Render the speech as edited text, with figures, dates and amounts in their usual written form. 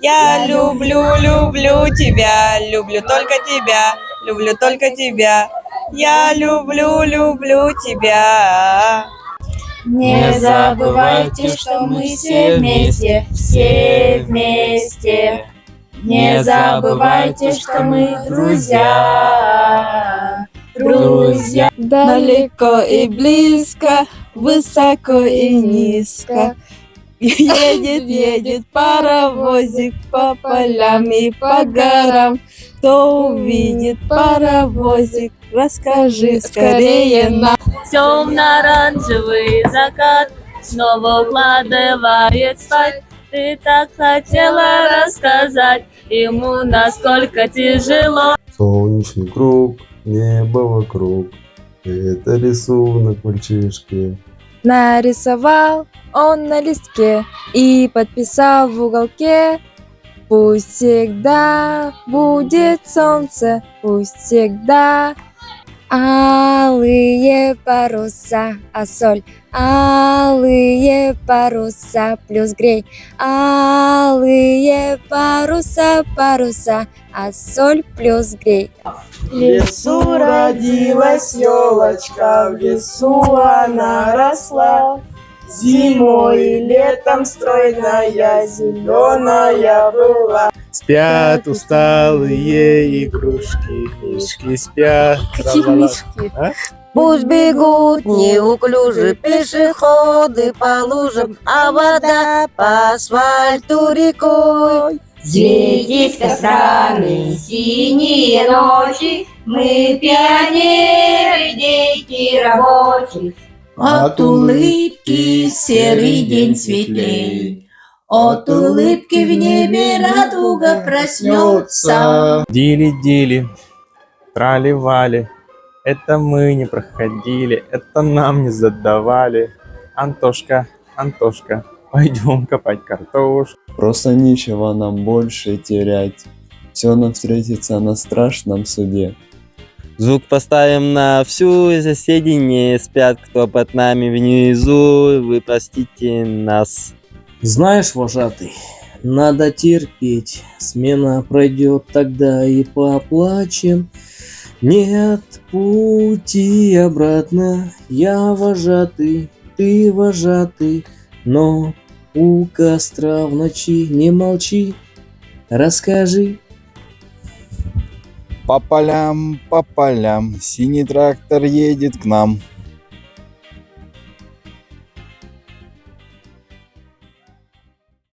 Я люблю, люблю тебя, люблю только тебя, люблю только тебя. Я люблю, люблю тебя. Не забывайте, что мы все вместе, все вместе. Не забывайте, что мы друзья, друзья. Далеко и близко, высоко и низко. Едет, едет паровозик по полям и по горам. Кто увидит паровозик, расскажи скорее нам. Темно-оранжевый закат снова укладывает спать. Ты так хотела рассказать ему, насколько тяжело. Солнечный круг, небо вокруг. Это рисунок мальчишки. Нарисовал он на листке и подписал в уголке: пусть всегда будет солнце, пусть всегда алые паруса, а соль, алые паруса, плюс грей, алые паруса, паруса, а соль плюс грей. В лесу родилась елочка, в лесу она росла. Зимой и летом стройная, зеленая была. Спят усталые игрушки, мишки спят. Какие мишки? Пусть бегут неуклюже пешеходы по лужам, а вода по асфальту рекой. Светит кострами синие ночи, мы пионеры, дети рабочих. От улыбки серый день светлей, от улыбки в небе радуга проснется. Дили-дили, трали-вали. Это мы не проходили, это нам не задавали. Антошка, Антошка, пойдем копать картошку. Просто нечего нам больше терять. Все нам встретится на страшном суде. Звук поставим на всю, и соседи не спят, кто под нами внизу, вы простите нас. Знаешь, вожатый, надо терпеть, смена пройдет, тогда и поплачем. Нет пути обратно, я вожатый, ты вожатый, но у костра в ночи не молчи, расскажи. По полям, синий трактор едет к нам.